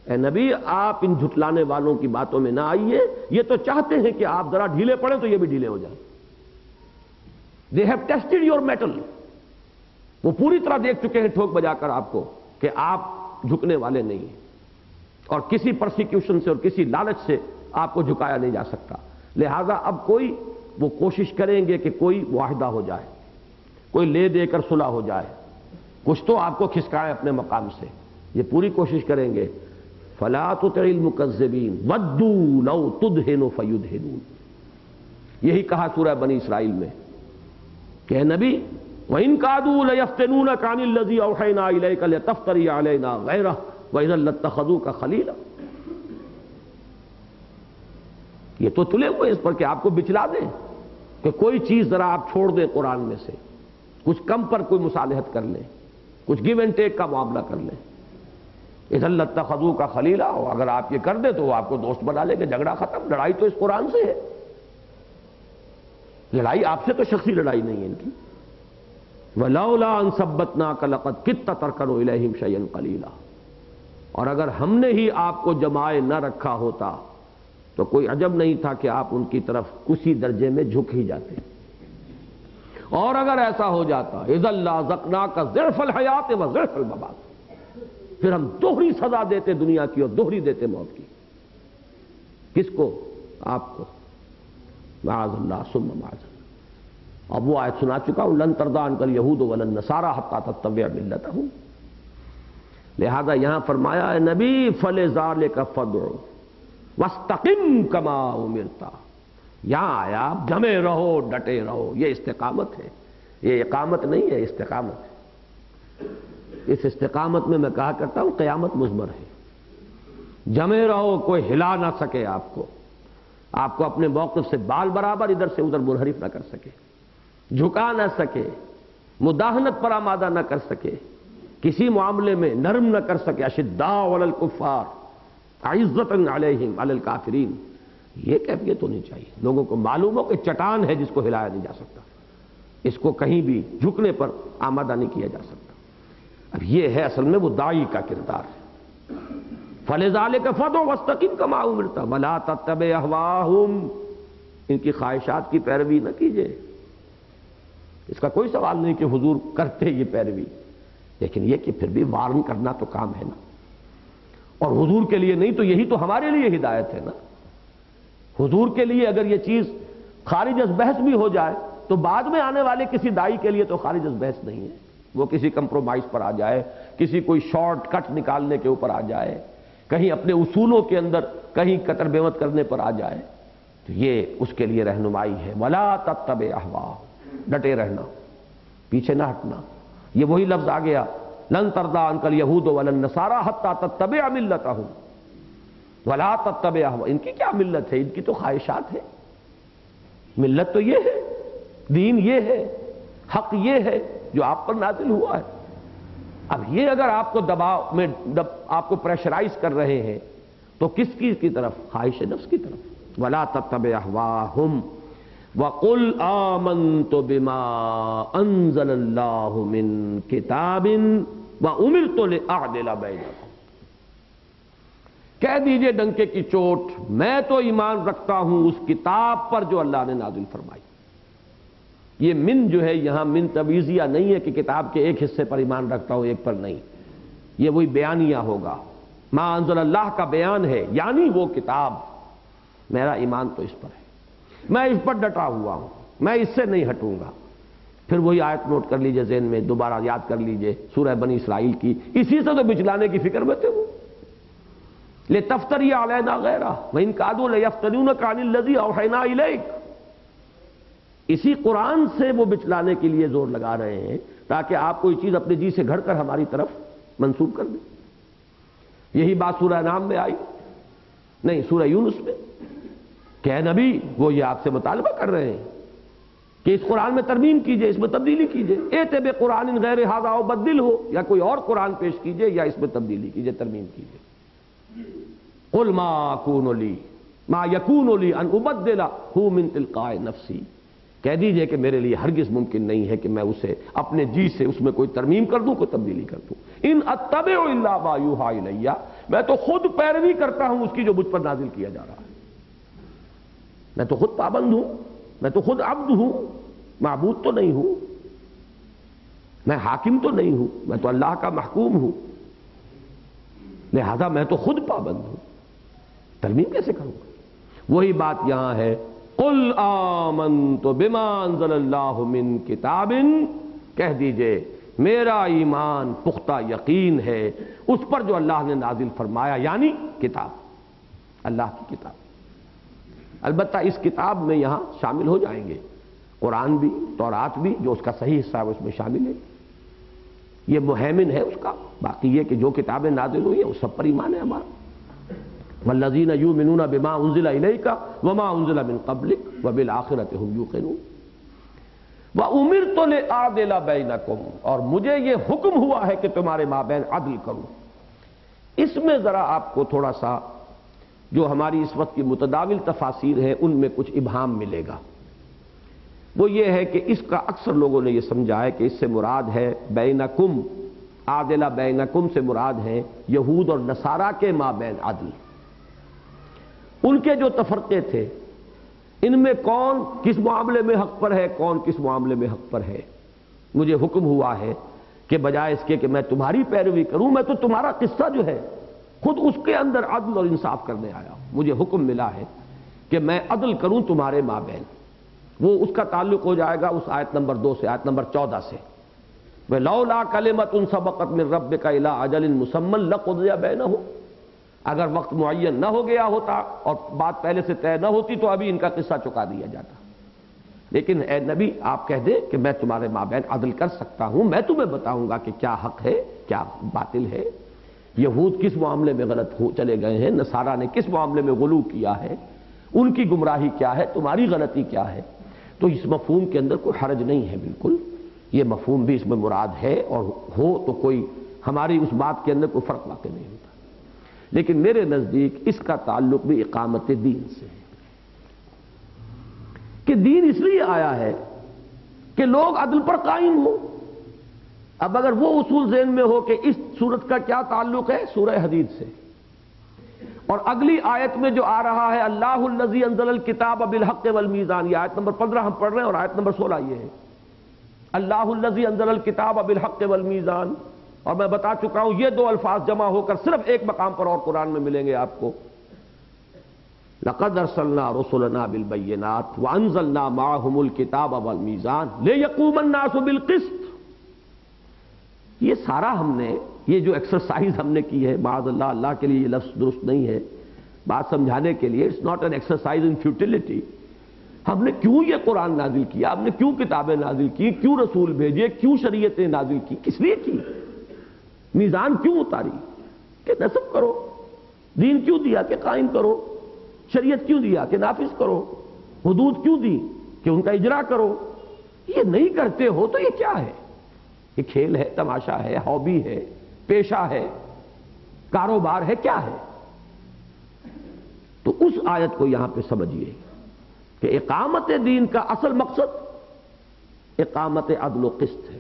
اے نبی آپ ان جھٹلانے والوں کی باتوں میں نہ آئیے، یہ تو چاہتے ہیں کہ آپ ذرا ڈھیلے پڑیں تو یہ بھی ڈھیلے ہو جائیں۔ They have tested your mettle، وہ پوری طرح دیکھ چکے ہیں ٹھوک بجا کر آپ کو کہ آپ جھکنے والے نہیں ہیں، اور کسی پرسیکیوشن سے اور کسی لالچ سے آپ کو جھکایا نہیں جا سکتا۔ لہذا اب کوئی وہ کوشش کریں گے کہ کوئی معاہدہ ہو جائے، کوئی لے دے کر صلح ہو جائے، کچھ تو آپ کو کھسکائیں اپنے مقام سے، یہ پوری کوشش کریں گے۔ فلا تطع المکذبین ودوا لو تدہن فیدہنون، یہی کہا سورہ بنی اسرائیل میں کہ اے نبی وَإِن كَادُوا لَيَفْتِنُونَكَ عَنِ الَّذِي أَوْحَيْنَا إِلَيْكَ لِتَفْتَرِيَ عَلَيْنَا غَيْرَهُ وَإِذًا لَاتَّخَذُوكَ خَلِيلًا، یہ تو تلے ہوئے اس پر کہ آپ کو بچلا دیں کہ کوئی چیز ذرا آپ چھوڑ دیں قرآن میں سے، کچھ کم پر کوئی مصالحت کر لیں، کچھ گیو اینڈ ٹیک کا معاملہ کر لیں۔ اذا لاتخذوک خلیلا، اور اگر آپ یہ کر دیں تو وہ آپ کو دوست بنا لیں گے، جھگڑا ختم۔ لڑائی تو اس قرآن سے ہے، لڑائی آپ سے تو شخصی لڑائی نہیں ہے ان کی۔ ولولا ان ثبتناک لقد کدت ترکن الیہم شیئا قلیلا، اور اگر ہم نے ہی آپ کو جمائے نہ رکھا ہوتا تو کوئی عجب نہیں تھا کہ آپ ان کی طرف کسی درجے میں جھک ہی جاتے، اور اگر ایسا ہو جاتا اذا لاذقناک ضعف الحیات وضعف الممات، پھر ہم دوہری سزا دیتے دنیا کی اور دوہری دیتے موت کی۔ کس کو؟ آپ کو، معاذ اللہ ثم معاذ اللہ۔ اب وہ آیت سنا چکا ہوں، لن ترضی عنک الیہود ولا النصارى حتی تتبع ملتہم۔ لہذا یہاں فرمایا اے نبی فلذلک فادع واستقم کما امرت، یہاں آیا جمے رہو، ڈٹے رہو، یہ استقامت ہے، یہ اقامت نہیں ہے، استقامت ہے۔ اس استقامت میں میں کہا کرتا ہوں قیامت مضمر ہے۔ جمے رہو، کوئی ہلا نہ سکے آپ کو اپنے موقف سے بال برابر ادھر سے ادھر منحرف نہ کر سکے، جھکا نہ سکے، مداہنت پر آمادہ نہ کر سکے، کسی معاملے میں نرم نہ کر سکے۔ اشداء علی الکفار عزت علیہم علی الکافرین، یہ کیفیت ہونی چاہیے۔ لوگوں کو معلوم ہو کہ چٹان ہے جس کو ہلایا نہیں جا سکتا، اس کو کہیں بھی جھکنے پر آمادہ نہیں کیا جا سکتا۔ اب یہ ہے اصل میں وہ داعی کا کردار ہے۔ فلذلک فادع واستقم کما امرت ولا تتبع اہواءہم، ان کی خواہشات کی پیروی نہ کیجیے۔ اس کا کوئی سوال نہیں کہ حضور کرتے یہ پیروی، لیکن یہ کہ پھر بھی وارن کرنا تو کام ہے نا، اور حضور کے لیے نہیں تو یہی تو ہمارے لیے ہدایت ہے نا۔ حضور کے لیے اگر یہ چیز خارج از بحث بھی ہو جائے تو بعد میں آنے والے کسی داعی کے لیے تو خارج از بحث نہیں ہے، وہ کسی کمپرومائز پر آ جائے، کسی کوئی شارٹ کٹ نکالنے کے اوپر آ جائے، کہیں اپنے اصولوں کے اندر کہیں قطر بیوت کرنے پر آ جائے، تو یہ اس کے لیے رہنمائی ہے۔ ولا تتبع اہواءہم، ڈٹے رہنا، پیچھے نہ ہٹنا۔ یہ وہی لفظ آ گیا لن ترضی عنک الیہود ولا النصارى حتی تتبع ملتہم ولا تتبع اہواءہم۔ ان کی کیا ملت ہے؟ ان کی تو خواہشات ہے۔ ملت تو یہ ہے، دین یہ ہے، حق یہ ہے جو آپ پر نازل ہوا ہے۔ اب یہ اگر آپ کو دباؤ میں آپ کو پریشرائز کر رہے ہیں تو کس کی طرف؟ خواہش نفس کی طرف۔ ولا تتبع اہواءہم وقل آمنت بما انزل اللہ من کتاب وامرت لاعدل بینکم، کہہ دیجئے ڈنکے کی چوٹ میں تو ایمان رکھتا ہوں اس کتاب پر جو اللہ نے نازل فرمائی۔ یہ من جو ہے یہاں من تبعیضیہ نہیں ہے کہ کتاب کے ایک حصے پر ایمان رکھتا ہوں ایک پر نہیں، یہ وہی بیانیہ ہوگا، ما انزل اللہ کا بیان ہے، یعنی وہ کتاب، میرا ایمان تو اس پر ہے، میں اس پر ڈٹا ہوا ہوں، میں اس سے نہیں ہٹوں گا۔ پھر وہی آیت نوٹ کر لیجئے ذہن میں، دوبارہ یاد کر لیجئے سورہ بنی اسرائیل کی، اسی سے تو بچلانے کی فکر میں تھے وہ۔ لِتَفْتَرِيَ عَلَيْنَا غَيْرَهُ وَإِن كَادُوا لَيَفْتَنُونَكَ عَنِ الَّذِي أَوْحَيْنَا إِلَيْكَ، اسی قرآن سے وہ بچلانے کے لیے زور لگا رہے ہیں تاکہ آپ کوئی چیز اپنے جی سے گھڑ کر ہماری طرف منسوب کر دیں۔ یہی بات سورہ انعام میں آئی، نہیں سورہ یونس میں، کہ اے نبی وہ یہ آپ سے مطالبہ کر رہے ہیں کہ اس قرآن میں ترمیم کیجئے، اس میں تبدیلی کیجئے، ایت بقرآن غیر ھذا او بدلہ، یا کوئی اور قرآن پیش کیجئے یا اس میں تبدیلی کیجئے، ترمیم کیجئے۔ قل ما یکون لی ان ابدلہ من تلقاء نفسی، کہہ دیجئے کہ میرے لیے ہرگز ممکن نہیں ہے کہ میں اسے اپنے جی سے اس میں کوئی ترمیم کر دوں، کوئی تبدیلی کر دوں۔ ان اتبع الا ما یوحی الی، میں تو خود پیروی کرتا ہوں اس کی جو مجھ پر نازل کیا جا رہا ہے۔ میں تو خود پابند ہوں، میں تو خود عبد ہوں، معبود تو نہیں ہوں، میں حاکم تو نہیں ہوں، میں تو اللہ کا محکوم ہوں، لہذا میں تو خود پابند ہوں، ترمیم کیسے کروں گا؟ وہی بات یہاں ہے، قل آمنت بما انزل اللہ من کتاب، کہہ دیجئے میرا ایمان پختہ یقین ہے اس پر جو اللہ نے نازل فرمایا، یعنی کتاب، اللہ کی کتاب۔ البتہ اس کتاب میں یہاں شامل ہو جائیں گے قرآن بھی، تورات بھی، جو اس کا صحیح حصہ ہے اس میں شامل ہے، یہ مہیمن ہے اس کا۔ باقی یہ کہ جو کتابیں نازل ہوئی ہیں اس سب پر ایمان ہے ہمارا۔ والذین یؤمنون بما انزل الیک وما انزل من قبلک وبالآخرۃ هم یوقنون وامرت لاعدل بینکم، اور مجھے یہ حکم ہوا ہے کہ تمہارے مابین عدل کروں۔ اس میں ذرا آپ کو تھوڑا سا جو ہماری اس وقت کی متداول تفاسیر ہیں ان میں کچھ ابہام ملے گا۔ وہ یہ ہے کہ اس کا اکثر لوگوں نے یہ سمجھا ہے کہ اس سے مراد ہے بینکم، عادلہ بینکم سے مراد ہے یہود اور نصارہ کے مابین عدل۔ ان کے جو تفرقے تھے، ان میں کون کس معاملے میں حق پر ہے، کون کس معاملے میں حق پر ہے، مجھے حکم ہوا ہے کہ بجائے اس کے کہ میں تمہاری پیروی کروں، میں تو تمہارا قصہ جو ہے خود اس کے اندر عدل اور انصاف کرنے آیا ہوں۔ مجھے حکم ملا ہے کہ میں عدل کروں تمہارے مابین۔ وہ اس کا تعلق ہو جائے گا اس آیت نمبر 2 سے، آیت نمبر 14 سے، وَلَوْلَا كَلِمَةٌ سَبَقَتْ مِن رَبِّكَ إِلَىٰ أَجَلٍ مُّسَمًّى لَقُضِيَ بَيْنَهُمْ، اگر وقت معین نہ ہو گیا ہوتا اور بات پہلے سے طے نہ ہوتی تو ابھی ان کا قصہ چکا دیا جاتا۔ لیکن اے نبی آپ کہہ دیں کہ میں تمہارے مابین عدل کر سکتا ہوں، میں تمہیں بتاؤں گا کہ کیا حق ہے کیا باطل ہے، یہود کس معاملے میں غلط چلے گئے ہیں، نصارہ نے کس معاملے میں غلو کیا ہے، ان کی گمراہی کیا ہے، تمہاری غلطی کیا ہے۔ تو اس مفہوم کے اندر کوئی حرج نہیں ہے، بالکل یہ مفہوم بھی اس میں مراد ہے، اور ہو تو کوئی ہماری اس بات کے اندر کوئی فرق واقع نہیں ہوتا۔ لیکن میرے نزدیک اس کا تعلق بھی اقامت دین سے ہے، کہ دین اس لیے آیا ہے کہ لوگ عدل پر قائم ہوں۔ اب اگر وہ اصول ذہن میں ہو کہ اس صورت کا کیا تعلق ہے سورہ حدید سے، اور اگلی آیت میں جو آ رہا ہے اللہ الذی انزل الکتاب بالحق والمیزان، یہ آیت نمبر 15 ہم پڑھ رہے ہیں اور آیت نمبر 16 یہ ہے، اللہ الذی انزل الکتاب بالحق والمیزان، اور میں بتا چکا ہوں یہ دو الفاظ جمع ہو کر صرف ایک مقام پر اور قرآن میں ملیں گے آپ کو، لقد ارسلنا رسلنا بالبینات وانزلنا معهم الکتاب والمیزان لیقوم الناس بالقسط۔ یہ سارا ہم نے یہ جو ایکسرسائز ہم نے کی ہے، معاذ اللہ، اللہ کے لیے یہ لفظ درست نہیں ہے بات سمجھانے کے لیے، it's not an exercise in futility. ہم نے کیوں یہ قرآن نازل کیا، ہم نے کیوں کتابیں نازل کی، کیوں رسول بھیجے، کیوں شریعتیں نازل کی، کس لیے کی، میزان کیوں اتاری کہ نصب کرو، دین کیوں دیا کہ قائم کرو، شریعت کیوں دیا کہ نافذ کرو، حدود کیوں دی کہ ان کا اجرا کرو۔ یہ نہیں کرتے ہو تو یہ کیا ہے؟ یہ کھیل ہے، تماشا ہے، ہابی ہے، پیشہ ہے، کاروبار ہے، کیا ہے؟ تو اس آیت کو یہاں پہ سمجھیے کہ اقامت دین کا اصل مقصد اقامت عدل و قسط ہے،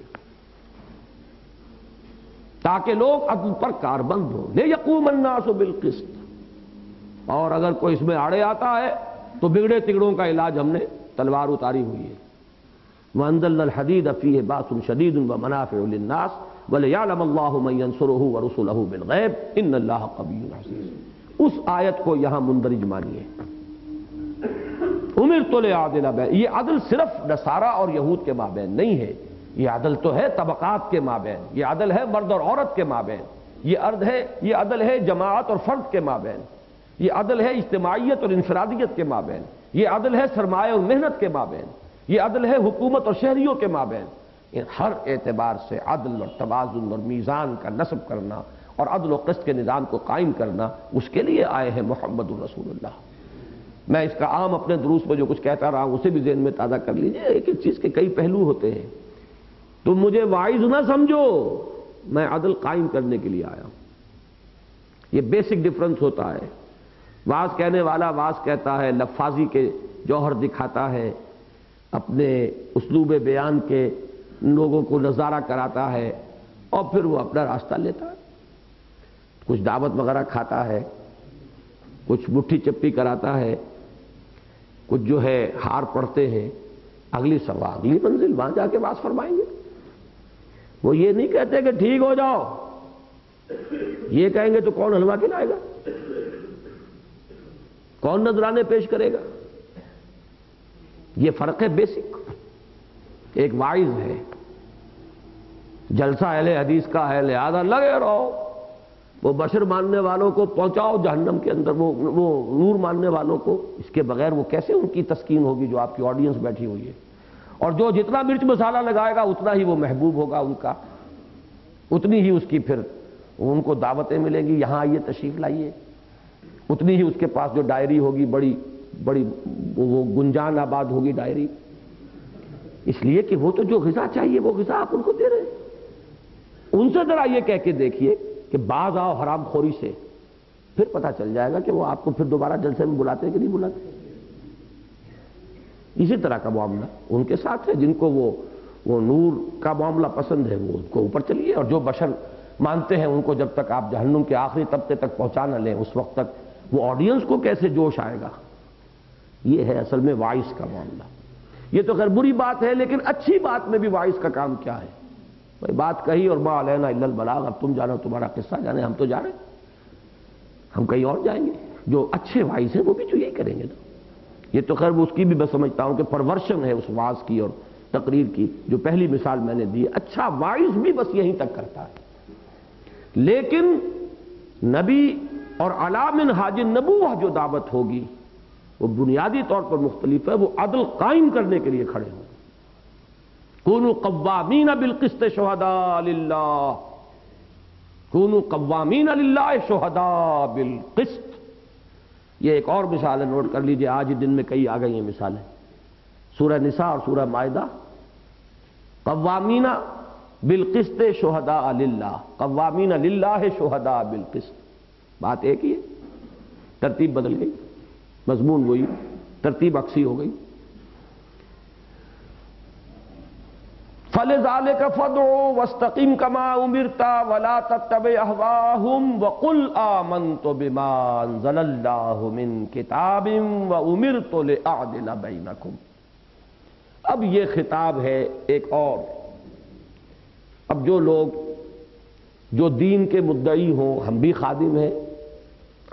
تاکہ لوگ عدل پر کاربند ہوں، لیقوم الناس بالقسط۔ اور اگر کوئی اس میں آڑے آتا ہے تو بگڑے تگڑوں کا علاج ہم نے تلوار اتاری ہوئی ہے۔ وَأَنزَلْنَا الْحَدِيدَ فِيهِ بَأْسٌ شَدِيدٌ وَمَنَافِعُ لِلنَّاسِ وَلِيَعْلَمَ اللَّهُ مَن يَنصُرُهُ وَرُسُلَهُ بِالْغَيْبِ إِنَّ اللَّهَ قَوِيٌّ عَزِيزٌ۔ اس آیت کو یہاں مندرج مانیے، اُمِرْتُ لِأَعْدِلَ بَيْنَ، یہ عدل صرف نصارہ اور یہود کے مابین نہیں ہے، یہ عدل تو ہے طبقات کے مابین، یہ عدل ہے مرد اور عورت کے مابین، یہ عدل ہے جماعت اور فرد کے مابین، یہ عدل ہے اجتماعیت اور انفرادیت کے مابین، یہ عدل ہے سرمایہ اور محنت کے مابین، یہ عدل ہے حکومت اور شہریوں کے مابین۔ ہر اعتبار سے عدل اور توازن اور میزان کا نصب کرنا اور عدل و قسط کے نظام کو قائم کرنا، اس کے لیے آئے ہیں محمد الرسول اللہ۔ میں اس کا عام اپنے دروس میں جو کچھ کہتا رہا ہوں اسے بھی ذہن میں تازہ کر لیجئے، ایک ایک چیز کے کئی پہلو ہوتے ہیں۔ تم مجھے واعظ نہ سمجھو، میں عدل قائم کرنے کے لیے آیا ہوں۔ یہ بیسک ڈفرنس ہوتا ہے۔ واعظ کہنے والا واعظ کہتا ہے، لفاظی کے جوہر دکھاتا ہے، اپنے اسلوب بیان کے لوگوں کو نظارہ کراتا ہے اور پھر وہ اپنا راستہ لیتا ہے، کچھ دعوت وغیرہ کھاتا ہے، کچھ مٹھی چپی کراتا ہے، کچھ جو ہے ہار پڑھتے ہیں، اگلی منزل وہاں جا کے بات فرمائیں گے۔ وہ یہ نہیں کہتے کہ ٹھیک ہو جاؤ، یہ کہیں گے تو کون حلوہ کھلائے گا، کون نذرانے پیش کرے گا؟ یہ فرق ہے بیسک۔ ایک واعظ ہے، جلسہ اہل حدیث کا ہے، لہذا لگے رہو، وہ بشر ماننے والوں کو پہنچاؤ جہنم کے اندر، وہ نور ماننے والوں کو، اس کے بغیر وہ کیسے ان کی تسکین ہوگی جو آپ کی آڈینس بیٹھی ہوئی ہے؟ اور جو جتنا مرچ مسالہ لگائے گا اتنا ہی وہ محبوب ہوگا ان کا، اتنی ہی اس کی پھر ان کو دعوتیں ملیں گی، یہاں آئیے تشریف لائیے، اتنی ہی اس کے پاس جو ڈائری ہوگی بڑی بڑی وہ گنجان آباد ہوگی ڈائری، اس لیے کہ وہ تو جو غذا چاہیے وہ غذا آپ ان کو دے رہے ہیں۔ ان سے ذرا یہ کہہ کے دیکھیے کہ باز آؤ حرام خوری سے، پھر پتہ چل جائے گا کہ وہ آپ کو پھر دوبارہ جلسے میں بلاتے ہیں کہ نہیں بلاتے۔ اسی طرح کا معاملہ ان کے ساتھ ہے، جن کو وہ نور کا معاملہ پسند ہے وہ ان کو اوپر چلیے، اور جو بشر مانتے ہیں ان کو جب تک آپ جہنم کے آخری طبقے تک پہنچا نہ لیں اس وقت تک وہ آڈینس کو کیسے جوش آئے گا؟ یہ ہے اصل میں وائس کا معاملہ۔ یہ تو خیر بری بات ہے، لیکن اچھی بات میں بھی وائس کا کام کیا ہے؟ بھائی بات کہی اور ما علینا الا البلاغ، اب تم جانو تمہارا قصہ جانے، ہم تو جا رہے ہیں، ہم کہیں اور جائیں گے۔ جو اچھے وائس ہیں وہ بھی تو یہی کریں گے نا۔ یہ تو خیر وہ اس کی بھی میں سمجھتا ہوں کہ پرورشن ہے اس واز کی اور تقریر کی، جو پہلی مثال میں نے دی، اچھا وائس بھی بس یہیں تک کرتا ہے۔ لیکن نبی اور علی منہاج النبوہ جو دعوت ہوگی وہ بنیادی طور پر مختلف ہے، وہ عدل قائم کرنے کے لیے کھڑے ہوں۔ کونوا قوامین بالقسط شہداء للہ، کونوا قوامین للہ شہداء بالقسط۔ یہ ایک اور مثال ہے، نوٹ کر لیجئے، آج ہی دن میں کئی آ گئی ہیں مثالیں، سورہ نساء اور سورہ مائدہ۔ قوامین بالقسط شہداء للہ، قوامین للہ شہداء بالقسط، بات ایک ہی ہے، ترتیب بدل گئی، مضمون وہی، ترتیب عکسی ہو گئی۔ فَلِذَلِكَ فَادْعُ وَاسْتَقِمْ كَمَا أُمِرْتَ وَلَا تَتَّبِعْ أَهْوَاءَهُمْ وَقُلْ آمَنْتُ بِمَا أَنزَلَ اللَّهُ مِنْ كِتَابٍ وَأُمِرْتُ لِأَعْدِلَ بَيْنَكُمْ۔ اب یہ خطاب ہے ایک اور، اب جو لوگ جو دین کے مدعی ہوں، ہم بھی خادم ہیں،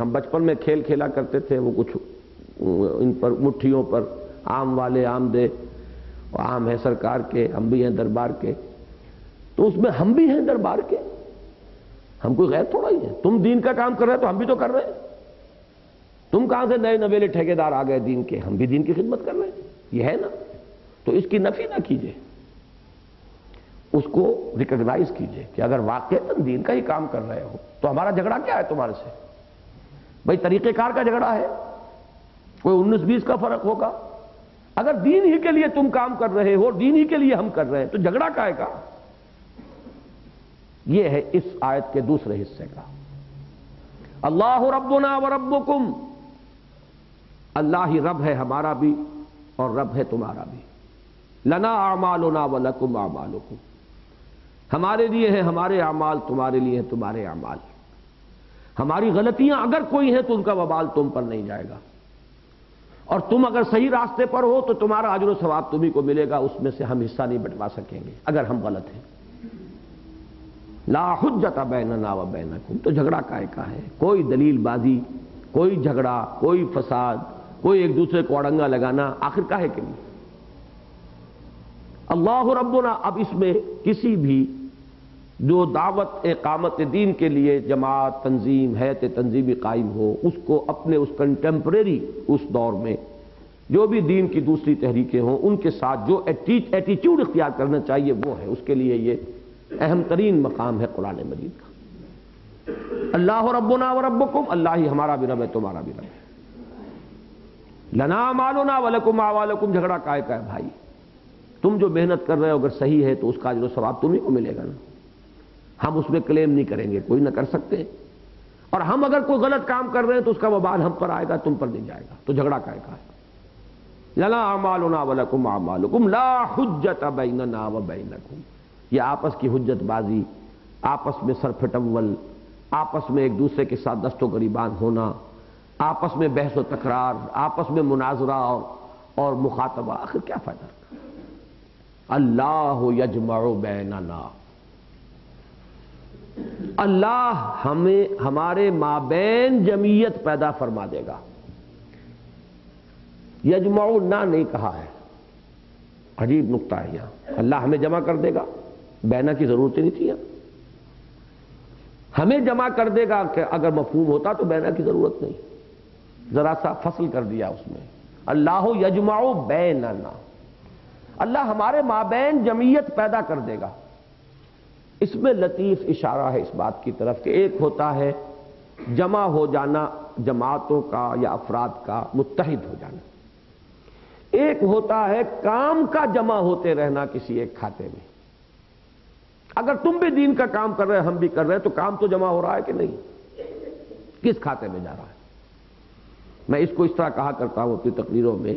ہم بچپن میں کھیل کھیلا کرتے تھے، وہ کچھ ان پر مٹھیوں پر عام والے عام دے، عام ہے سرکار کے، ہم بھی ہیں دربار کے، تو اس میں ہم بھی ہیں دربار کے، ہم کوئی غیر تھوڑا ہی ہے۔ تم دین کا کام کر رہے تو ہم بھی تو کر رہے ہیں، تم کہاں سے نئے نویلے ٹھیکیدار آ گئے دین کے؟ ہم بھی دین کی خدمت کر رہے ہیں، یہ ہے نا۔ تو اس کی نفی نہ کیجئے، اس کو ریکگنائز کیجئے کہ اگر واقعتاً دین کا ہی کام کر رہے ہو تو ہمارا جھگڑا کیا ہے تمہارے سے؟ بھائی طریقہ کار کا جھگڑا ہے، کوئی 19-20 کا فرق ہوگا؟ اگر دین ہی کے لیے تم کام کر رہے ہو، دین ہی کے لیے ہم کر رہے ہیں، تو جھگڑا کائے کا؟ یہ ہے اس آیت کے دوسرے حصے کا۔ اللہ ربنا وربکم، اللہ ہی رب ہے ہمارا بھی اور رب ہے تمہارا بھی۔ لنا اعمالنا ولکم اعمالکم، ہمارے لیے ہیں ہمارے اعمال، تمہارے لیے ہیں تمہارے اعمال۔ ہماری غلطیاں اگر کوئی ہیں تو ان کا وبال تم پر نہیں جائے گا، اور تم اگر صحیح راستے پر ہو تو تمہارا اجر و ثواب تمہیں کو ملے گا، اس میں سے ہم حصہ نہیں بٹوا سکیں گے اگر ہم غلط ہیں۔ لا حجت بیننا و بینکم، تو جھگڑا کائے کا ہے؟ کوئی دلیل بازی، کوئی جھگڑا، کوئی فساد، کوئی ایک دوسرے کو اڑنگا لگانا، آخر کاہے کے لیے؟ اللہ ربنا، اب اس میں کسی بھی جو دعوت اقامت دین کے لیے جماعت، تنظیم، ہیئت تنظیمی قائم ہو، اس کو اپنے اس کنٹمپریری اس دور میں جو بھی دین کی دوسری تحریکیں ہوں ان کے ساتھ جو ایٹیچیوڈ اختیار کرنا چاہیے وہ ہے، اس کے لیے یہ اہم ترین مقام ہے قرآن مجید کا۔ اللہ ربنا وربکم، اللہ ہی ہمارا بھی رب ہے تمہارا بھی رب ہے۔ لنا اعمالنا ولکم اعمالکم، جھگڑا کائے کا ہے بھائی؟ تم جو محنت کر رہے ہو اگر صحیح ہے تو اس کا اجر و ثواب تمہیں کو ملے گا نا، ہم اس میں کلیم نہیں کریں گے، کوئی نہ کر سکتے، اور ہم اگر کوئی غلط کام کر رہے ہیں تو اس کا وبال ہم پر آئے گا، تم پر نہیں جائے گا، تو جھگڑا کائے کا ہے؟ لنا اعمالنا ولکم اعمالکم لا حجت بیننا وبینکم. یہ آپس کی حجت بازی، آپس میں سر پھٹول، آپس میں ایک دوسرے کے ساتھ دست و گریبان ہونا، آپس میں بحث و تکرار، آپس میں مناظرہ اور مخاطبہ، آخر کیا فائدہ؟ اللہ یجمع بیننا، اللہ ہمیں ہمارے مابین جمعیت پیدا فرما دے گا. یجمعنا نہیں کہا ہے، عجیب نقطہ ہے یہاں. اللہ ہمیں جمع کر دے گا، بینا کی ضرورت ہی نہیں تھی. ہمیں جمع کر دے گا کہ اگر مفہوم ہوتا تو بینا کی ضرورت نہیں، ذرا سا فصل کر دیا اس میں. اللہ یجمع بیننا، اللہ ہمارے مابین جمعیت پیدا کر دے گا. اس میں لطیف اشارہ ہے اس بات کی طرف کہ ایک ہوتا ہے جمع ہو جانا جماعتوں کا یا افراد کا، متحد ہو جانا. ایک ہوتا ہے کام کا جمع ہوتے رہنا کسی ایک کھاتے میں. اگر تم بھی دین کا کام کر رہے ہم بھی کر رہے ہیں تو کام تو جمع ہو رہا ہے کہ نہیں؟ کس کھاتے میں جا رہا ہے؟ میں اس کو اس طرح کہا کرتا ہوں اپنی تقریروں میں،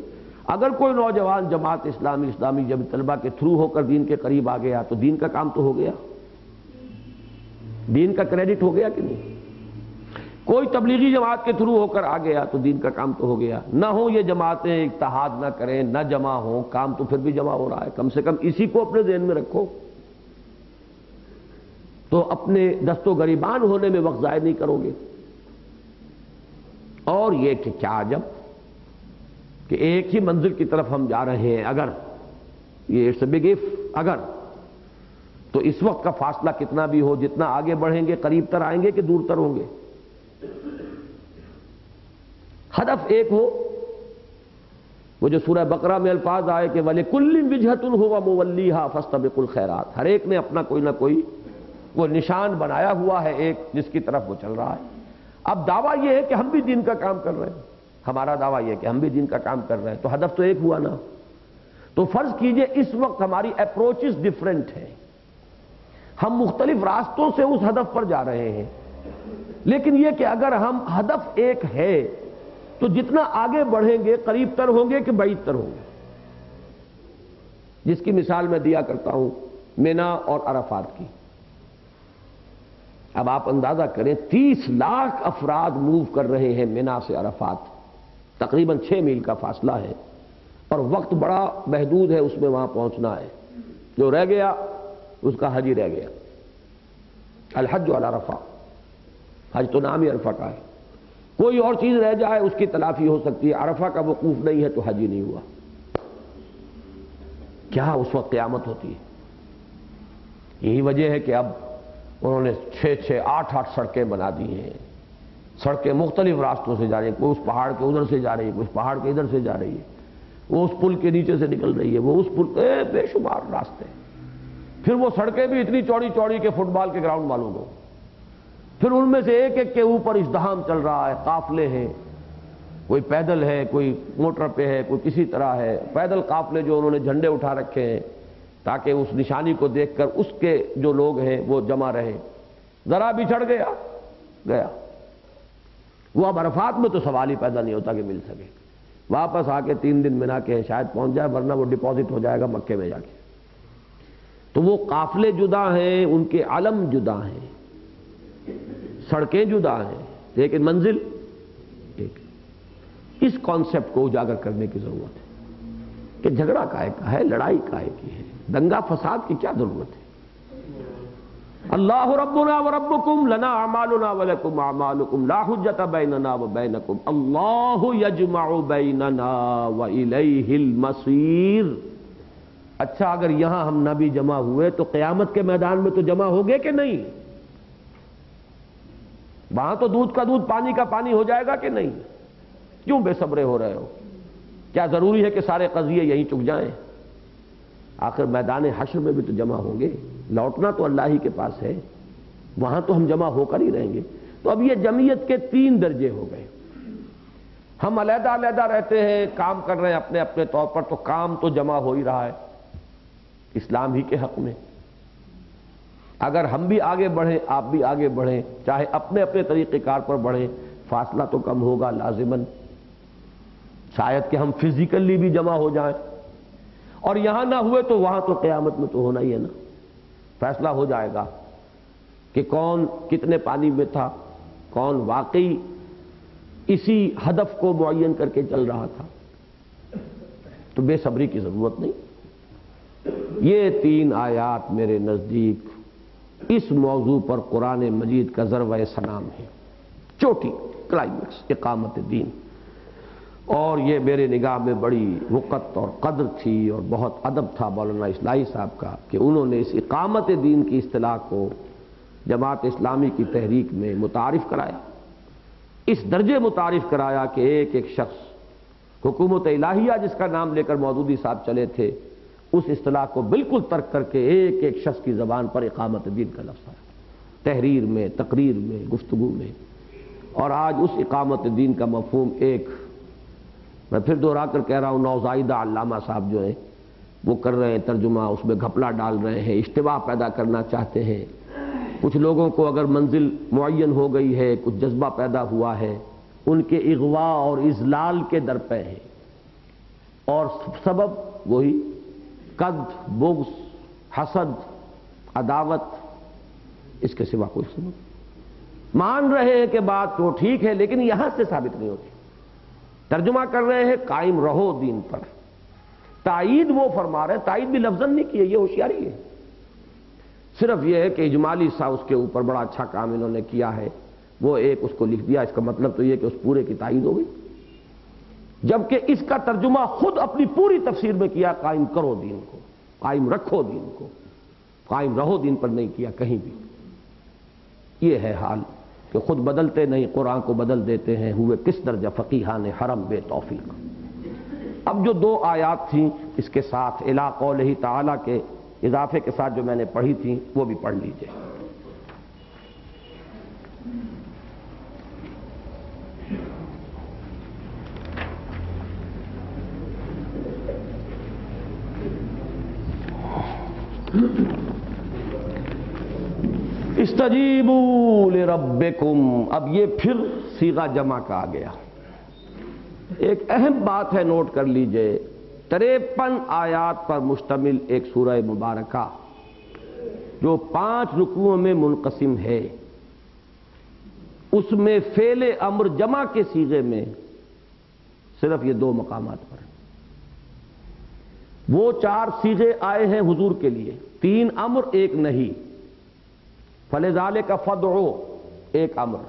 اگر کوئی نوجوان جماعت اسلامی جب طلبہ کے تھرو ہو کر دین کے قریب آ گیا تو دین کا کام تو ہو گیا، دین کا کریڈٹ ہو گیا کہ نہیں؟ کوئی تبلیغی جماعت کے تھرو ہو کر آ گیا تو دین کا کام تو ہو گیا. نہ ہو یہ جماعتیں اتحاد نہ کریں، نہ جمع ہوں، کام تو پھر بھی جمع ہو رہا ہے. کم سے کم اسی کو اپنے ذہن میں رکھو تو اپنے دست و گریبان ہونے میں وقت ضائع نہیں کرو گے. اور یہ کہ کیا عجب کہ ایک ہی منزل کی طرف ہم جا رہے ہیں. اگر یہ اٹس اے بگ اف، اگر تو اس وقت کا فاصلہ کتنا بھی ہو، جتنا آگے بڑھیں گے قریب تر آئیں گے کہ دور تر ہوں گے؟ ہدف ایک ہو. وہ جو سورہ بقرہ میں الفاظ آئے کہ وَلِكُلٍّ وِجْهَةٌ هُوَ مُوَلِّيهَا فَاسْتَبِقُوا الْخَيْرَاتِ، ہر ایک نے اپنا کوئی نہ کوئی وہ نشان بنایا ہوا ہے ایک جس کی طرف وہ چل رہا ہے. اب دعویٰ یہ ہے کہ ہم بھی دین کا کام کر رہے ہیں، ہمارا دعویٰ یہ ہے کہ ہم بھی دین کا کام کر رہے ہیں، تو ہدف تو ایک ہوا نا. تو فرض کیجئے اس وقت ہماری اپروچز ڈیفرنٹ ہیں، ہم مختلف راستوں سے اس ہدف پر جا رہے ہیں. لیکن یہ کہ اگر ہم ہدف ایک ہے تو جتنا آگے بڑھیں گے قریب تر ہوں گے کہ بعید تر ہوں گے. جس کی مثال میں دیا کرتا ہوں مینا اور عرفات کی. اب آپ اندازہ کریں 30 لاکھ افراد موو کر رہے ہیں مینا سے عرفات، تقریباً 6 میل کا فاصلہ ہے اور وقت بڑا محدود ہے اس میں وہاں پہنچنا ہے. جو رہ گیا اس کا حج ہی رہ گیا. الحج علی عرفہ، حج تو نام ہی عرفہ کا ہے. کوئی اور چیز رہ جائے اس کی تلافی ہو سکتی ہے، عرفہ کا وقوف نہیں ہے تو حج ہی نہیں ہوا. کیا اس وقت قیامت ہوتی ہے. یہی وجہ ہے کہ اب انہوں نے 6 8 سڑکیں بنا دی ہیں. سڑکیں مختلف راستوں سے جا رہی ہیں، کوئی اس پہاڑ کے ادھر سے جا رہی ہے، کوئی اس پہاڑ کے ادھر سے جا رہی ہے، وہ اس پل کے نیچے سے نکل رہی ہے، وہ اس پل بے شمار راستے. پھر وہ سڑکیں بھی اتنی چوڑی چوڑی کہ فٹ بال کے گراؤنڈ معلوم ہو. پھر ان میں سے ایک ایک کے اوپر ازدحام چل رہا ہے، قافلے ہیں، کوئی پیدل ہے، کوئی موٹر پہ ہے، کوئی کسی طرح ہے. پیدل قافلے جو انہوں نے جھنڈے اٹھا رکھے ہیں تاکہ اس نشانی کو دیکھ کر اس کے جو لوگ ہیں وہ جمع رہیں. ذرا بھی چڑھ گیا گیا. وہ اب عرفات میں تو سوال ہی پیدا نہیں ہوتا کہ مل سکے. واپس آ کے 3 دن منا کے شاید پہنچ جائے، ورنہ وہ ڈپازٹ ہو جائے گا مکے میں جا کے. تو وہ قافلے جدا ہیں، ان کے علم جدا ہیں، سڑکیں جدا ہیں، لیکن منزل ایک. اس کانسیپٹ کو اجاگر کرنے کی ضرورت ہے کہ جھگڑا کائے کا ہے، لڑائی کائے کی ہے، دنگا فساد کی کیا ضرورت ہے. اللہ ربنا وربکم لنا اعمالنا ولکم اعمالکم لا حجت بیننا وبینکم اللہ یجمع بیننا والیہ المصیر. اچھا اگر یہاں ہم نہ بھی جمع ہوئے تو قیامت کے میدان میں تو جمع ہوگے کہ نہیں؟ وہاں تو دودھ کا دودھ پانی کا پانی ہو جائے گا کہ نہیں؟ کیوں بے صبرے ہو رہے ہو؟ کیا ضروری ہے کہ سارے قضیے یہیں چک جائیں؟ آخر میدان حشر میں بھی تو جمع ہوں گے. لوٹنا تو اللہ ہی کے پاس ہے، وہاں تو ہم جمع ہو کر ہی رہیں گے. تو اب یہ جمعیت کے 3 درجے ہو گئے. ہم علیحدہ علیحدہ رہتے ہیں، کام کر رہے ہیں اپنے اپنے طور پر، تو کام تو جمع ہو ہی رہا ہے اسلام ہی کے حق میں. اگر ہم بھی آگے بڑھیں، آپ بھی آگے بڑھیں، چاہے اپنے اپنے طریقہ کار پر بڑھیں، فاصلہ تو کم ہوگا لازماً. شاید کہ ہم فزیکلی بھی جمع ہو جائیں، اور یہاں نہ ہوئے تو وہاں تو قیامت میں تو ہونا ہی ہے نا، فیصلہ ہو جائے گا کہ کون کتنے پانی میں تھا، کون واقعی اسی ہدف کو معین کر کے چل رہا تھا۔ تو بے صبری کی ضرورت نہیں۔ یہ 3 آیات میرے نزدیک اس موضوع پر قرآن مجید کا ذروہ سلام ہے، چوٹی، کلائمیکس، اقامت دین۔ اور یہ میرے نگاہ میں بڑی وقت اور قدر تھی اور بہت ادب تھا مولانا اصلاحی صاحب کا کہ انہوں نے اس اقامت دین کی اصطلاح کو جماعت اسلامی کی تحریک میں متعارف کرایا، اس درجے متعارف کرایا کہ ایک ایک شخص حکومت الہیہ جس کا نام لے کر مودودی صاحب چلے تھے، اس اصطلاح کو بالکل ترک کر کے ایک ایک شخص کی زبان پر اقامت دین کا لفظ آیا، تحریر میں، تقریر میں، گفتگو میں۔ اور آج اس اقامت دین کا مفہوم ایک، میں پھر دوہرا کر کہہ رہا ہوں، نوزائیدہ علامہ صاحب جو ہیں وہ کر رہے ہیں ترجمہ، اس میں گھپلا ڈال رہے ہیں، اشتباہ پیدا کرنا چاہتے ہیں۔ کچھ لوگوں کو اگر منزل معین ہو گئی ہے، کچھ جذبہ پیدا ہوا ہے، ان کے اغوا اور اذلال کے درپے ہیں، اور سبب وہی قد، بغض، حسد، عداوت، اس کے سوا کوئی سبب۔ مان رہے ہیں کہ بات تو ٹھیک ہے لیکن یہاں سے ثابت نہیں ہوتی۔ ترجمہ کر رہے ہیں قائم رہو دین پر، تائید وہ فرما رہے ہیں، تائید بھی لفظاً نہیں کیے، یہ ہوشیاری ہے۔ صرف یہ ہے کہ اجمالی سا اس کے اوپر بڑا اچھا کام انہوں نے کیا ہے، وہ ایک اس کو لکھ دیا، اس کا مطلب تو یہ کہ اس پورے کی تائید ہو گئی، جبکہ اس کا ترجمہ خود اپنی پوری تفسیر میں کیا قائم کرو دین کو، قائم رکھو دین کو، قائم رہو دین پر نہیں کیا کہیں بھی۔ یہ ہے حال کہ خود بدلتے نہیں، قرآن کو بدل دیتے ہیں، ہوئے کس درجہ فقیہان حرم بے توفیق۔ اب جو 2 آیات تھیں اس کے ساتھ الی قولہ تعالی کے اضافے کے ساتھ جو میں نے پڑھی تھیں وہ بھی پڑھ لیجئے۔ استجیبوا لربکم، اب یہ پھر صیغہ جمع کا آ گیا۔ ایک اہم بات ہے، نوٹ کر لیجئے، 53 آیات پر مشتمل ایک سورہ مبارکہ جو 5 رکوعوں میں منقسم ہے، اس میں فعل امر جمع کے صیغے میں صرف یہ 2 مقامات پر، وہ 4 صیغے آئے ہیں حضور کے لیے، 3 امر 1 نہیں۔ فَلِذَلِكَ فَادْعُ ایک امر،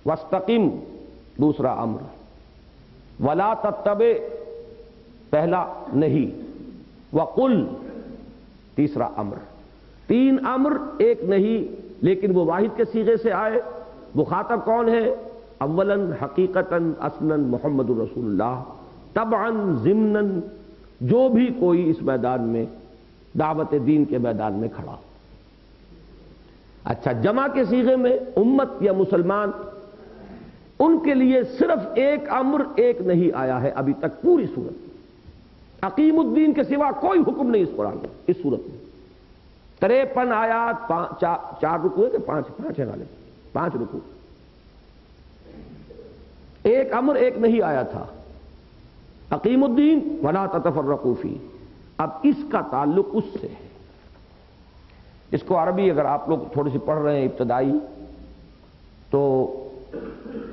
وَاسْتَقِمْ دوسرا امر، وَلَا تَتَّبِعْ پہلا نہیں، وَقُلْ تیسرا امر۔ 3 امر 1 نہیں، لیکن وہ واحد کے صیغے سے آئے۔ مخاطب کون ہے؟ اولاً حقیقتاً اصلاً محمد رسول اللہ، طبعاً ضمناً جو بھی کوئی اس میدان میں دعوت دین کے میدان میں کھڑا۔ اچھا، جمع کے صیغے میں امت یا مسلمان، ان کے لیے صرف 1 امر 1 نہیں آیا ہے ابھی تک پوری صورت میں۔ اقیم الدین کے سوا کوئی حکم نہیں اس قرآن میں، اس صورت میں 53 آیات، 4 رکوع ہے کہ 5 ہے غالب، 5 رکوع، 1 امر 1 نہیں آیا تھا، اقیم الدین ولا تتفرقوا فیہ۔ اب اس کا تعلق اس سے ہے، اس کو عربی اگر آپ لوگ تھوڑی سی پڑھ رہے ہیں ابتدائی، تو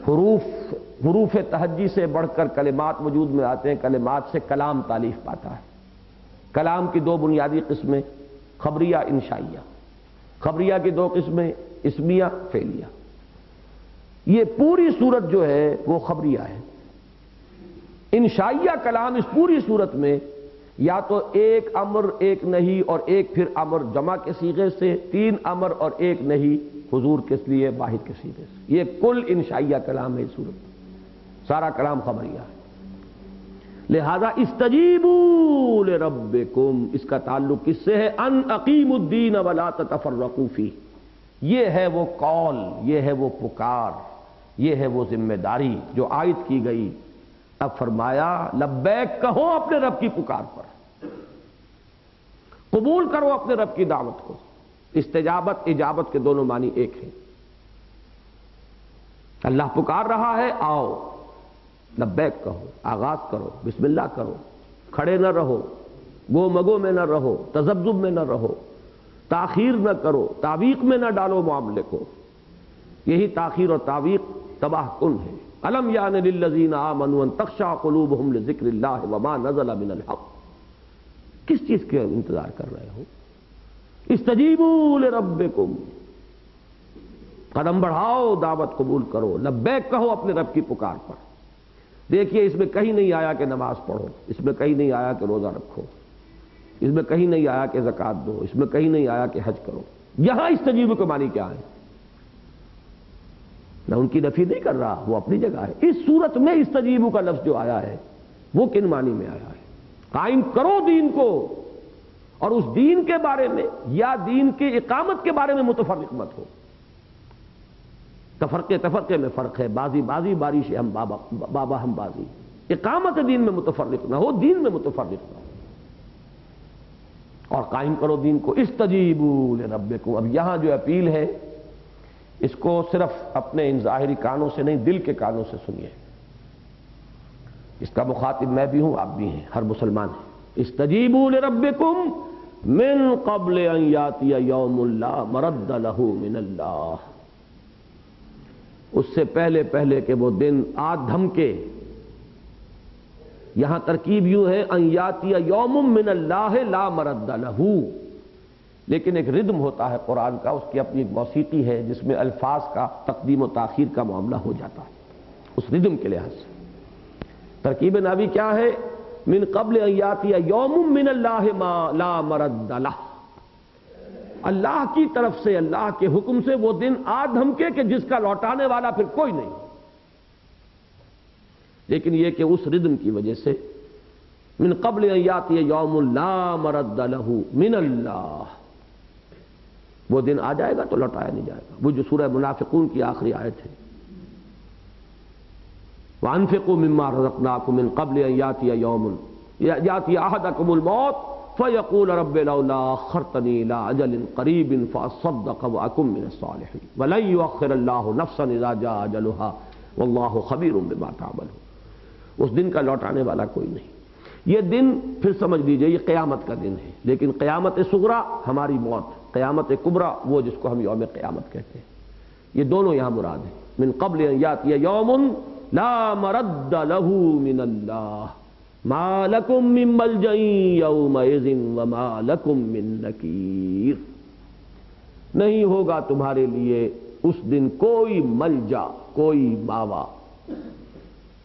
حروف تہجی سے بڑھ کر کلمات وجود میں آتے ہیں، کلمات سے کلام تالیف پاتا ہے۔ کلام کی 2 بنیادی قسمیں، خبریہ، انشائیہ۔ خبریہ کی 2 قسمیں، اسمیہ، فعلیہ۔ یہ پوری صورت جو ہے وہ خبریہ ہے۔ انشائیہ کلام اس پوری صورت میں یا تو 1 امر 1 نہیں اور 1 پھر امر جمع کے صیغے سے، 3 امر اور 1 نہیں حضور کس لیے واحد کے صیغے سے۔ یہ کل انشائیہ کلام ہے اس صورت میں، سارا کلام خبریہ ہے۔ لہذا استجیبوا لربکم، اس کا تعلق کس سے ہے؟ ان اقیموا الدین ولا تتفرقوا فیہ۔ یہ ہے وہ قول، یہ ہے وہ پکار، یہ ہے وہ ذمہ داری جو عائد کی گئی۔ اب فرمایا لبیک کہو اپنے رب کی پکار پر، قبول کرو اپنے رب کی دعوت کو۔ استجابت اجابت کے دونوں معنی ایک ہیں۔ اللہ پکار رہا ہے، آؤ لبیک کہو، آغاز کرو، بسم اللہ کرو، کھڑے نہ رہو، گو مگو میں نہ رہو، تذبذب میں نہ رہو، تاخیر نہ کرو، تعویق میں نہ ڈالو معاملے کو. یہی تاخیر اور تعویق تباہ کن ہے. الم یان للذین آمنوا ان تخشع قلوبہم لذکر اللہ وما نزل من الحق. کس چیز کے انتظار کر رہے ہو؟ استجیبوا لربکم، قدم بڑھاؤ، دعوت قبول کرو، لبیک کہو اپنے رب کی پکار پر. دیکھیے اس میں کہیں نہیں آیا کہ نماز پڑھو، اس میں کہیں نہیں آیا کہ روزہ رکھو، اس میں کہیں نہیں آیا کہ زکوٰۃ دو، اس میں کہیں نہیں آیا کہ حج کرو. یہاں استجیبوا کے معنی کیا ہے؟ میں ان کی نفی نہیں کر رہا، وہ اپنی جگہ ہے. اس صورت میں استجیبوا کا لفظ جو آیا ہے وہ کن معنی میں آیا ہے؟ قائم کرو دین کو، اور اس دین کے بارے میں یا دین کی اقامت کے بارے میں متفرق مت ہو. تفرقے میں فرق ہے. بازی بارش ہم بابا ہم بازی. اقامت دین میں متفرق نہ ہو، دین میں متفرق نہ ہو، اور قائم کرو دین کو. استجیبوا لربکم. اب یہاں جو اپیل ہے اس کو صرف اپنے ان ظاہری کانوں سے نہیں، دل کے کانوں سے سنیے. اس کا مخاطب میں بھی ہوں، آپ بھی ہیں، ہر مسلمان ہے. استجیبوا لربکم من قبل ان یاتی یوم لا مرد لہ من اللہ. اس سے پہلے کہ وہ دن آ دھمکے. یہاں ترکیب یوں ہے ان یاتی یوم من اللہ لا مرد لہ، لیکن ایک ردم ہوتا ہے قرآن کا، اس کی اپنی ایک موسیقی ہے جس میں الفاظ کا تقدیم و تاخیر کا معاملہ ہو جاتا ہے. اس ردم کے لحاظ سے ترکیب ناوی کیا ہے؟ من قبل ان یاتی یوم من اللہ ما لا مرد لہ. اللہ کی طرف سے، اللہ کے حکم سے وہ دن آ دھمکے کہ جس کا لوٹانے والا پھر کوئی نہیں. لیکن یہ کہ اس ردم کی وجہ سے من قبل ان یاتی یوم لا مرد لہ من اللہ، وہ دن آ جائے گا تو لوٹایا نہیں جائے گا. وہ جو سورہ منافقون کی آخری آیت ہے، وَأَنفِقُوا مِمَّا رَزَقْنَاكُم مِّن قَبْلِ أَن يَأْتِيَ يَوْمٌ يَأْتِيَ أَحَدَكُمُ الْمَوْتُ فَيَقُولَ رَبِّ لَوْلَا أَخَّرْتَنِي إِلَىٰ أَجَلٍ قَرِيبٍ فَأَصَّدَّقَ وَأَكُن مِّنَ الصَّالِحِينَ وَلَن يُؤَخِّرَ اللَّهُ نَفْسًا إِذَا جَاءَ أَجَلُهَا وَاللَّهُ خَبِيرٌ بِمَا تَعْمَلُونَ. اس دن کا لوٹانے والا کوئی نہیں. یہ دن پھر سمجھ لیجئے یہ قیامت کا دن ہے، لیکن قیامت صغریٰ ہماری موت، قیامت کبریٰ وہ جس کو ہم یوم قیامت کہتے ہیں. یہ دونوں یہاں مراد ہیں. من قبل ان یاتی یوم لا مرد لہ من اللہ ما لکم من ملجأ یومئذ وما لکم من نکیر. نہیں ہوگا تمہارے لیے اس دن کوئی ملجا، کوئی ماوا،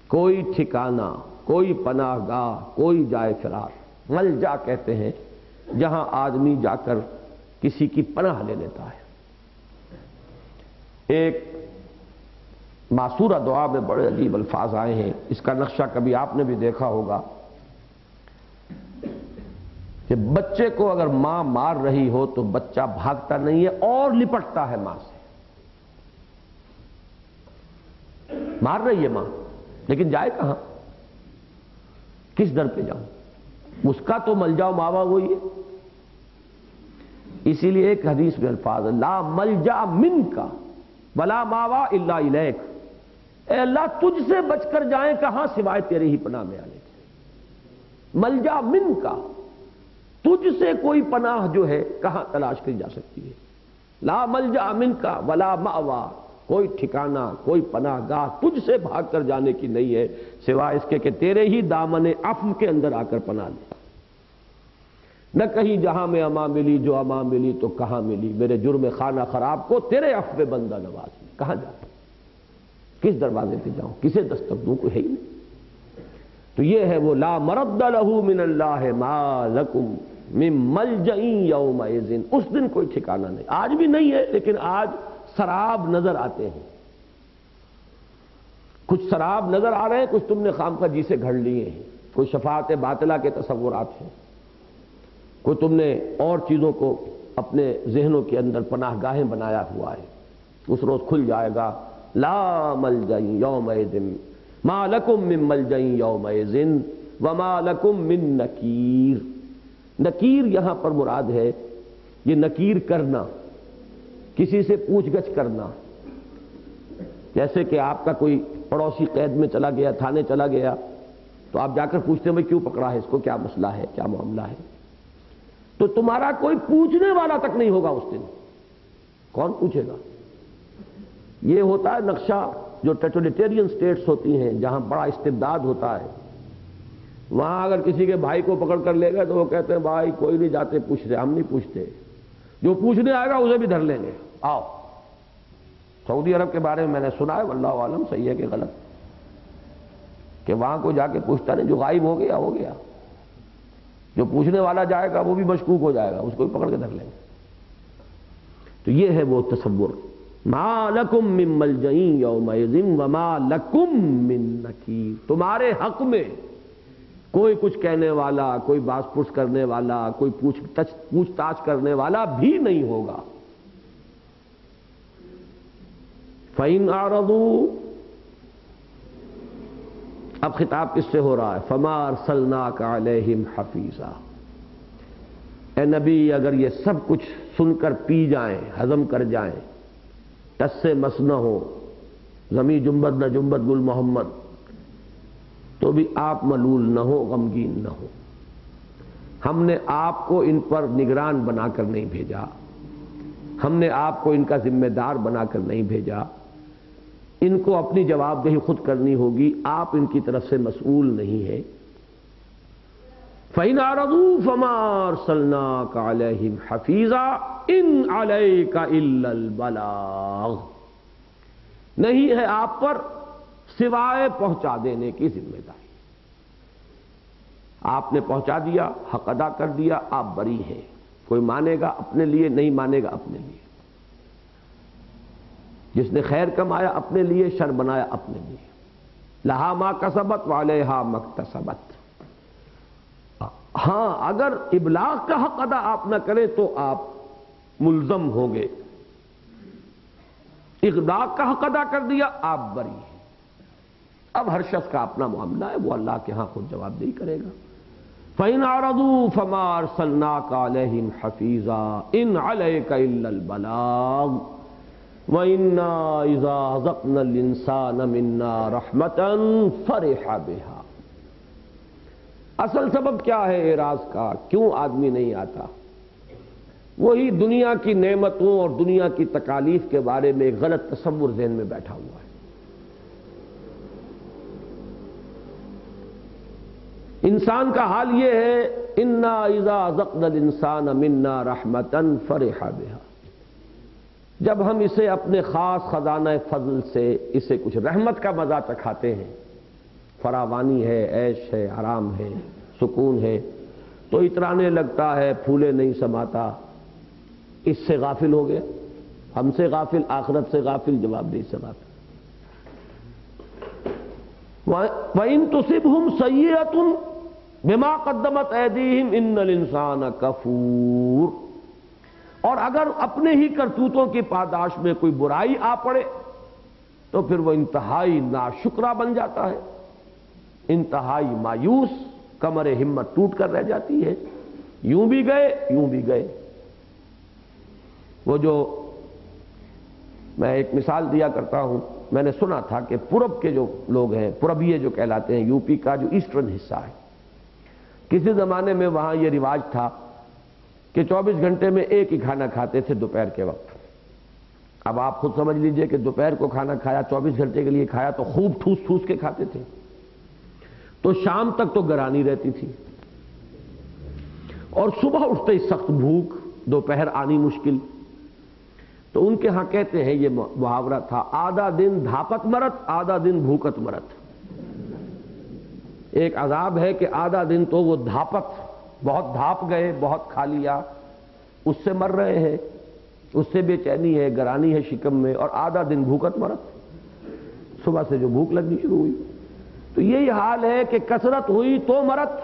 کوئی ٹھکانہ، کوئی پناہ گاہ، کوئی جائے فرار. ملجا کہتے ہیں جہاں آدمی جا کر کسی کی پناہ لے لیتا ہے. ایک معصورہ دعا میں بڑے عجیب الفاظ آئے ہیں، اس کا نقشہ کبھی آپ نے بھی دیکھا ہوگا کہ بچے کو اگر ماں مار رہی ہو تو بچہ بھاگتا نہیں ہے اور لپٹتا ہے ماں سے. مار رہی ہے ماں لیکن جائے کہاں؟ کس در پہ جاؤں؟ اس کا تو ملجا و ماوا وہی ہے. اسی لیے ایک حدیث میں الفاظ ہے لا ملجا منک ولا ماوا الا الیک. اے اللہ تجھ سے بچ کر جائیں کہاں سوائے تیرے ہی پناہ میں آنے کے. ملجا منک، تجھ سے کوئی پناہ جو ہے کہاں تلاش کی جا سکتی ہے. لا ملجا منک ولا ماوا، کوئی ٹھکانہ، کوئی پناہ گاہ تجھ سے بھاگ کر جانے کی نہیں ہے سوائے اس کے کہ تیرے ہی دامن عفو کے اندر آ کر پناہ لے. نہ کہیں جہاں میں اما ملی جو اما ملی تو کہاں ملی، میرے جرم خانہ خراب کو تیرے عفو بندہ نواز. کہاں جاؤں؟ کس دروازے پہ جاؤں؟ کسے دستک دوں؟ کوئی ہے ہی نہیں. تو یہ ہے وہ لا مرد لہ من اللہ ما لکم من ملجأ یومئذ. اس دن کوئی ٹھکانہ نہیں. آج بھی نہیں ہے، لیکن آج سراب نظر آتے ہیں. کچھ سراب نظر آ رہے ہیں، کچھ تم نے خامخواہ جی سے گھڑ لیے ہیں. کوئی شفاعت باطلہ کے تصورات ہیں، کوئی تم نے اور چیزوں کو اپنے ذہنوں کے اندر پناہ گاہیں بنایا ہوا ہے. اس روز کھل جائے گا لا ملجأ یومئذ ما لکم من ملجأ یومئذ وما لکم من نکیر. نکیر یہاں پر مراد ہے یہ نکیر کرنا، کسی سے پوچھ گچھ کرنا. جیسے کہ آپ کا کوئی پڑوسی قید میں چلا گیا، تھانے چلا گیا، تو آپ جا کر پوچھتے ہیں بھائی کیوں پکڑا ہے اس کو، کیا مسئلہ ہے، کیا معاملہ ہے؟ تو تمہارا کوئی پوچھنے والا تک نہیں ہوگا اس دن. کون پوچھے گا؟ یہ ہوتا ہے نقشہ جو ٹوٹلیٹیرین سٹیٹس ہوتی ہیں جہاں بڑا استبداد ہوتا ہے. وہاں اگر کسی کے بھائی کو پکڑ کر لے گئے تو وہ کہتے ہیں بھائی کوئی نہیں جاتے پوچھتے، ہم نہیں پوچھتے، جو پوچھنے آئے گا اسے بھی دھر لیں گے. آؤ. سعودی عرب کے بارے میں میں نے سنا ہے، واللہ عالم صحیح ہے کہ غلط، کہ وہاں کو جا کے پوچھتا نہیں، جو غائب ہو گیا ہو گیا، جو پوچھنے والا جائے گا وہ بھی مشکوک ہو جائے گا، اس کو بھی پکڑ کے دھر لیں گے. تو یہ ہے وہ تصور. ما لکم من ملجأ یومئذ وما لکم من نکیر. تمہارے حق میں کوئی کچھ کہنے والا، کوئی باس پرس کرنے والا، کوئی پوچھ تاچھ کرنے والا بھی نہیں ہوگا. فَإِنْ أَعْرَضُوا، اب خطاب کس سے ہو رہا ہے؟ فَمَا أَرْسَلْنَاكَ عَلَيْهِمْ حَفِيظًا. اے نبی اگر یہ سب کچھ سن کر پی جائیں، ہضم کر جائیں، ٹس سے مس نہ ہو، زمیں جنبت نہ جنبت گل محمد، تو بھی آپ ملول نہ ہو، غمگین نہ ہو. ہم نے آپ کو ان پر نگران بنا کر نہیں بھیجا، ہم نے آپ کو ان کا ذمہ دار بنا کر نہیں بھیجا. ان کو اپنی جواب دہی خود کرنی ہوگی، آپ ان کی طرف سے مسئول نہیں ہیں. فَإِنْ أَعْرَضُوا فَمَا أَرْسَلْنَاكَ عَلَيْهِمْ حَفِيظًا إِنْ عَلَيْكَ إِلَّا الْبَلَاغُ. نہیں ہے آپ پر سوائے پہنچا دینے کی ذمہ داری. آپ نے پہنچا دیا، حق ادا کر دیا، آپ بری ہیں. کوئی مانے گا اپنے لیے، نہیں مانے گا اپنے لیے. جس نے خیر کمایا اپنے لیے، شر بنایا اپنے لیے. لہا ما کسبت وعلیہا ما اکتسبت. ہاں اگر ابلاغ کا حق ادا آپ نہ کریں تو آپ ملزم ہوں گے. ابلاغ کا حق ادا کر دیا، آپ بری ہیں. اب ہر شخص کا اپنا معاملہ ہے، وہ اللہ کے ہاں خود جواب دہی کرے گا. فَإِنْ أَعْرَضُوا فَمَا أَرْسَلْنَاكَ عَلَيْهِمْ حَفِيظًا إِنْ عَلَيْكَ إِلَّا الْبَلَاغُ وَإِنَّا إِذَا أَذَقْنَا الْإِنسَانَ مِنَّا رَحْمَةً فَرِحَ بِهَا. اصل سبب کیا ہے اعراض کا؟ کیوں آدمی نہیں آتا؟ وہی دنیا کی نعمتوں اور دنیا کی تکالیف کے بارے میں ایک غلط تصور ذہن میں بیٹھا ہوا ہے. انسان کا حال یہ ہے، انا اذا اذقنا الانسان منا رحمتا فرح بها. جب ہم اسے اپنے خاص خزانہ فضل سے اسے کچھ رحمت کا مزہ چکھاتے ہیں، فراوانی ہے، عیش ہے، آرام ہے، سکون ہے، تو اترانے لگتا ہے، پھولے نہیں سماتا. اس سے غافل ہو گیا، ہم سے غافل، آخرت سے غافل، جواب دہی سے غافل. وَإِن تُصِبْهُمْ سَيِّئَةٌ بِمَا قَدَّمَتْ أَيْدِيهِمْ إِنَّ الْإِنسَانَ كَفُورٌ. اور اگر اپنے ہی کرتوتوں کی پاداش میں کوئی برائی آ پڑے تو پھر وہ انتہائی ناشکرا بن جاتا ہے، انتہائی مایوس، کمر ہمت ٹوٹ کر رہ جاتی ہے. یوں بھی گئے، یوں بھی گئے. وہ جو میں ایک مثال دیا کرتا ہوں، میں نے سنا تھا کہ پورب کے جو لوگ ہیں، پوربیے جو کہلاتے ہیں، یو پی کا جو ایسٹرن حصہ ہے، کسی زمانے میں وہاں یہ رواج تھا کہ 24 گھنٹے میں ایک ہی کھانا کھاتے تھے دوپہر کے وقت. اب آپ خود سمجھ لیجئے کہ دوپہر کو کھانا کھایا، 24 گھنٹے کے لیے کھایا تو خوب ٹھوس ٹھوس کے کھاتے تھے، تو شام تک تو گرانی رہتی تھی، اور صبح اٹھتے ہی سخت بھوک، دوپہر آنی مشکل. تو ان کے ہاں کہتے ہیں، یہ محاورہ تھا، آدھا دن دھاپت مرت، آدھا دن بھوکت مرت. ایک عذاب ہے کہ آدھا دن تو وہ دھاپت، بہت دھاپ گئے، بہت کھا لیا، اس سے مر رہے ہیں، اس سے بے چینی ہے، گرانی ہے شکم میں، اور آدھا دن بھوکت مرت، صبح سے جو بھوک لگنی شروع ہوئی. تو یہی حال ہے کہ کثرت ہوئی تو مرت،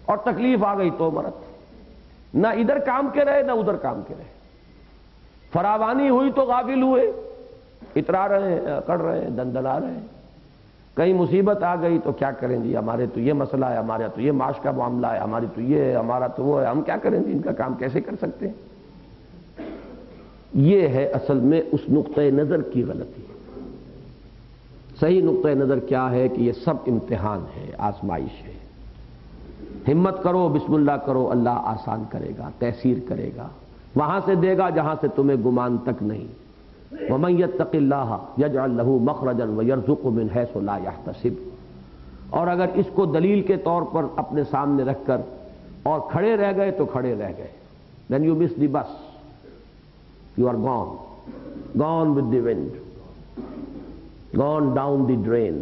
اور تکلیف آ گئی تو مرت. نہ ادھر کام کے رہے، نہ ادھر کام کے رہے. فراوانی ہوئی تو غافل ہوئے، اترا رہے ہیں، اکڑ رہے ہیں، دندلا رہے ہیں. کہیں مصیبت آ گئی تو کیا کریں جی، ہمارے تو یہ مسئلہ ہے، ہمارا تو یہ معاش کا معاملہ ہے، ہماری تو یہ ہے، ہمارا تو وہ ہے، ہم کیا کریں جی، ان کا کام کیسے کر سکتے ہیں. یہ ہے اصل میں اس نقطۂ نظر کی غلطی. صحیح نقطۂ نظر کیا ہے کہ یہ سب امتحان ہے، آزمائش ہے۔ ہمت کرو، بسم اللہ کرو، اللہ آسان کرے گا، تیسیر کرے گا، وہاں سے دے گا جہاں سے تمہیں گمان تک نہیں۔ وَمَن يَتَّقِ اللَّهَ يَجْعَل لَّهُ مَخْرَجًا وَيَرْزُقْهُ مِنْ حَيْثُ لَا يَحْتَسِبُ۔ اور اگر اس کو دلیل کے طور پر اپنے سامنے رکھ کر اور کھڑے رہ گئے تو کھڑے رہ گئے، then you miss the bus, you are gone with the wind, gone down the drain،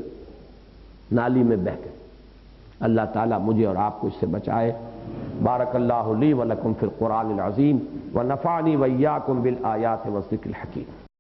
نالی میں بہہ گئے۔ اللہ تعالیٰ مجھے اور آپ کو اس سے بچائے۔ بارک اللہ لی ولکم فی القرآن العظیم ونفعنی وإیاکم بالآیات والذکر الحکیم۔